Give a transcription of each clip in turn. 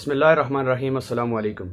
بسم اللہ الرحمن الرحیم۔ السلام علیکم۔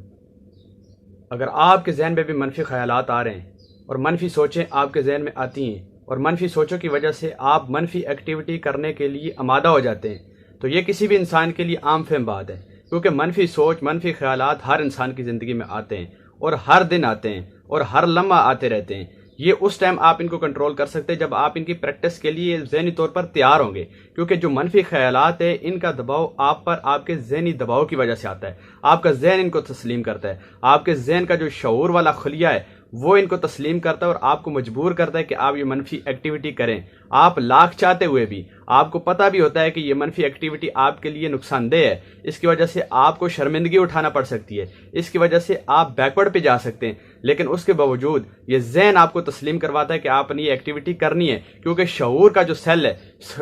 اگر آپ کے ذہن میں بھی منفی خیالات آ رہے ہیں اور منفی سوچیں آپ کے ذہن میں آتی ہیں اور منفی سوچوں کی وجہ سے آپ منفی ایکٹیویٹی کرنے کے لیے آمادہ ہو جاتے ہیں، تو یہ کسی بھی انسان کے لیے عام فہم بات ہے، کیونکہ منفی سوچ، منفی خیالات ہر انسان کی زندگی میں آتے ہیں اور ہر دن آتے ہیں اور ہر لمحہ آتے رہتے ہیں۔ یہ اس ٹائم آپ ان کو کنٹرول کر سکتے ہیں جب آپ ان کی پریکٹس کے لیے ذہنی طور پر تیار ہوں گے، کیونکہ جو منفی خیالات ہیں ان کا دباؤ آپ پر آپ کے ذہنی دباؤ کی وجہ سے آتا ہے۔ آپ کا ذہن ان کو تسلیم کرتا ہے، آپ کے ذہن کا جو شعور والا خلیہ ہے وہ ان کو تسلیم کرتا ہے اور آپ کو مجبور کرتا ہے کہ آپ یہ منفی ایکٹیویٹی کریں۔ آپ لاکھ چاہتے ہوئے بھی آپ کو پتہ بھی ہوتا ہے کہ یہ منفی ایکٹیویٹی آپ کے لیے نقصان دہ ہے، اس کی وجہ سے آپ کو شرمندگی اٹھانا پڑ سکتی ہے، اس کی وجہ سے آپ بیکورڈ پہ جا سکتے ہیں، لیکن اس کے باوجود یہ ذہن آپ کو تسلیم کرواتا ہے کہ آپ نے یہ ایکٹیویٹی کرنی ہے، کیونکہ شعور کا جو سیل ہے،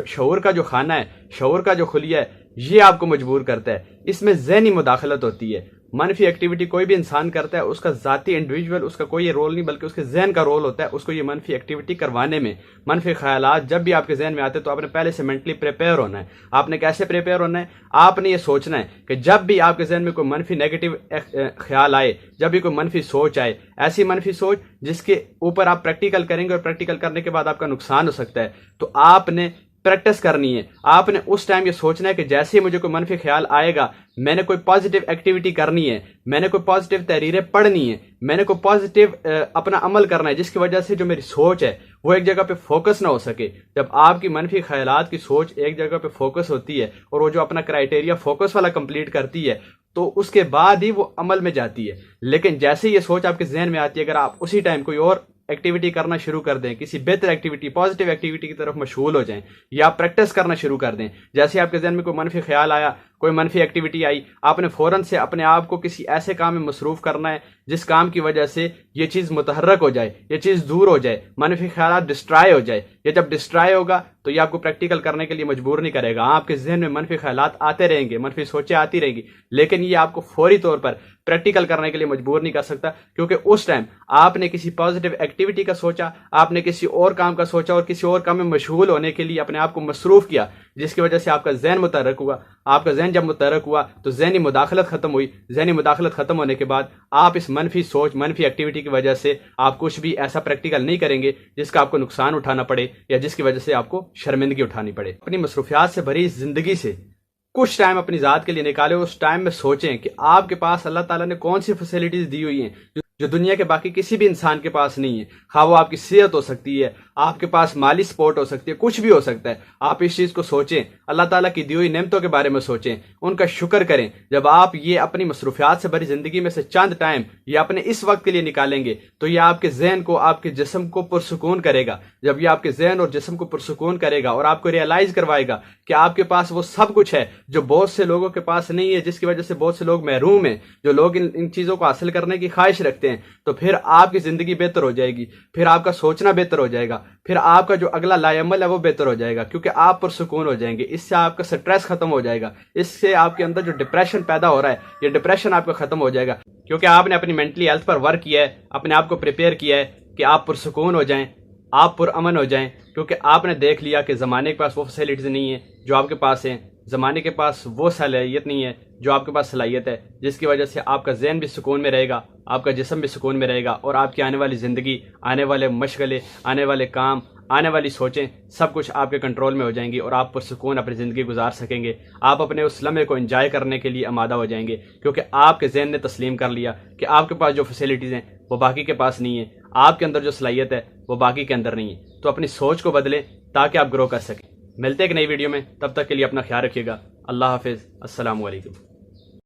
شعور کا جو خانہ ہے، شعور کا جو خلیہ ہے، یہ آپ کو مجبور کرتا ہے۔ اس میں ذہنی مداخلت ہوتی ہے۔ منفی ایکٹیویٹی کوئی بھی انسان کرتا ہے، اس کا ذاتی انڈیویجول اس کا کوئی رول نہیں بلکہ اس کے ذہن کا رول ہوتا ہے اس کو یہ منفی ایکٹیویٹی کروانے میں۔ منفی خیالات جب بھی آپ کے ذہن میں آتے ہیں تو آپ نے پہلے سے مینٹلی پریپیئر ہونا ہے۔ آپ نے کیسے پریپیئر ہونا ہے؟ آپ نے یہ سوچنا ہے کہ جب بھی آپ کے ذہن میں کوئی منفی نیگیٹو خیال آئے، جب بھی کوئی منفی سوچ آئے، ایسی منفی سوچ جس کے اوپر آپ پریکٹیکل کریں گے اور پریکٹیکل کرنے کے بعد آپ کا نقصان ہو سکتا ہے، تو آپ نے پریکٹس کرنی ہے۔ آپ نے اس ٹائم یہ سوچنا ہے کہ جیسے ہی مجھے کوئی منفی خیال آئے گا میں نے کوئی پازیٹیو ایکٹیویٹی کرنی ہے، میں نے کوئی پازیٹیو تحریریں پڑھنی ہے، میں نے کوئی پازیٹیو اپنا عمل کرنا ہے، جس کی وجہ سے جو میری سوچ ہے وہ ایک جگہ پہ فوکس نہ ہو سکے۔ جب آپ کی منفی خیالات کی سوچ ایک جگہ پہ فوکس ہوتی ہے اور وہ جو اپنا کرائٹیریا فوکس والا کمپلیٹ کرتی ہے تو اس کے بعد ہی وہ عمل میں جاتی ہے۔ لیکن جیسے یہ سوچ آپ کے ذہن میں آتی ہے، اگر آپ اسی ٹائم کوئی اور ایکٹیویٹی کرنا شروع کر دیں، کسی بہتر ایکٹیویٹی، پازیٹیو ایکٹیویٹی کی طرف مشغول ہو جائیں یا آپ پریکٹس کرنا شروع کر دیں، جیسے آپ کے ذہن میں کوئی منفی خیال آیا، کوئی منفی ایکٹیویٹی آئی، آپ نے فوراً سے اپنے آپ کو کسی ایسے کام میں مصروف کرنا ہے جس کام کی وجہ سے یہ چیز متحرک ہو جائے، یہ چیز دور ہو جائے، منفی خیالات ڈسٹرائے ہو جائے۔ یہ جب ڈسٹرائے ہوگا تو یہ آپ کو پریکٹیکل کرنے کے لیے مجبور نہیں کرے گا۔ آپ کے ذہن میں منفی خیالات آتے رہیں گے، منفی سوچیں آتی رہیں گی، لیکن یہ آپ کو فوری طور پر پریکٹیکل کرنے کے لیے مجبور نہیں کر سکتا، کیونکہ اس ٹائم آپ نے کسی پازیٹیو ایکٹیویٹی کا سوچا، آپ نے کسی اور کام کا سوچا اور کسی اور کام میں مشغول ہونے کے لیے اپنے آپ کو مصروف کیا، جس کی وجہ سے آپ کا ذہن متحرک ہوا۔ آپ کا ذہن جب متحرک ہوا تو ذہنی مداخلت ختم ہوئی۔ ذہنی مداخلت ختم ہونے کے بعد آپ اس منفی سوچ، منفی ایکٹیویٹی کی وجہ سے آپ کچھ بھی ایسا پریکٹیکل نہیں کریں گے جس کا آپ کو نقصان اٹھانا پڑے یا جس کی وجہ سے آپ کو شرمندگی اٹھانی پڑے۔ اپنی مصروفیات سے بھری زندگی سے کچھ ٹائم اپنی ذات کے لیے نکالیں، اس ٹائم میں سوچیں کہ آپ کے پاس اللہ تعالیٰ نے کون سی فیسلٹیز دی ہوئی ہیں جو دنیا کے باقی کسی بھی انسان کے پاس نہیں ہے۔ خواہ وہ آپ کی صحت ہو سکتی ہے، آپ کے پاس مالی سپورٹ ہو سکتی ہے، کچھ بھی ہو سکتا ہے۔ آپ اس چیز کو سوچیں، اللہ تعالیٰ کی دی ہوئی نعمتوں کے بارے میں سوچیں، ان کا شکر کریں۔ جب آپ یہ اپنی مصروفیات سے بھری زندگی میں سے چند ٹائم یہ اپنے اس وقت کے لیے نکالیں گے تو یہ آپ کے ذہن کو، آپ کے جسم کو پرسکون کرے گا۔ جب یہ آپ کے ذہن اور جسم کو پرسکون کرے گا اور آپ کو ریئلائز کروائے گا کہ آپ کے پاس وہ سب کچھ ہے جو بہت سے لوگوں کے پاس نہیں ہے، جس کی وجہ سے بہت سے لوگ محروم ہیں، جو لوگ ان چیزوں کو حاصل کرنے کی خواہش رکھتے ہیں، تو پھر آپ کی زندگی بہتر ہو جائے گی، پھر آپ کا سوچنا بہتر ہو جائے گا، پھر آپ کا جو اگلا لا عمل ہے وہ بہتر ہو جائے گا، کیونکہ آپ پرسکون ہو جائیں گے۔ اس سے آپ کا سٹریس ختم ہو جائے گا، اس سے آپ کے اندر جو ڈپریشن پیدا ہو رہا ہے یہ ڈپریشن آپ کا ختم ہو جائے گا، کیونکہ آپ نے اپنی مینٹلی ہیلتھ پر ورک کیا ہے، اپنے آپ کو پریپیئر کیا ہے کہ آپ پرسکون ہو جائیں، آپ پرامن ہو جائیں، کیونکہ آپ نے دیکھ لیا کہ زمانے کے پاس وہ فیسلٹیز نہیں ہیں جو آپ کے پاس ہیں، زمانے کے پاس وہ صلاحیت نہیں ہے جو آپ کے پاس صلاحیت ہے، جس کی وجہ سے آپ کا ذہن بھی سکون میں رہے گا، آپ کا جسم بھی سکون میں رہے گا، اور آپ کی آنے والی زندگی، آنے والے مشغلے، آنے والے کام، آنے والی سوچیں سب کچھ آپ کے کنٹرول میں ہو جائیں گی اور آپ پرسکون اپنی زندگی گزار سکیں گے۔ آپ اپنے اس لمحے کو انجوائے کرنے کے لیے آمادہ ہو جائیں گے، کیونکہ آپ کے ذہن نے تسلیم کر لیا کہ آپ کے پاس جو فیسلٹیز ہیں وہ باقی کے پاس نہیں ہیں، آپ کے اندر جو صلاحیت ہے وہ باقی کے اندر نہیں ہے۔ تو اپنی سوچ کو بدلیں تاکہ آپ گرو کر سکیں۔ ملتے ہیں ایک نئی ویڈیو میں، تب تک کے لیے اپنا خیال رکھیے گا۔ اللہ حافظ۔ السلام علیکم۔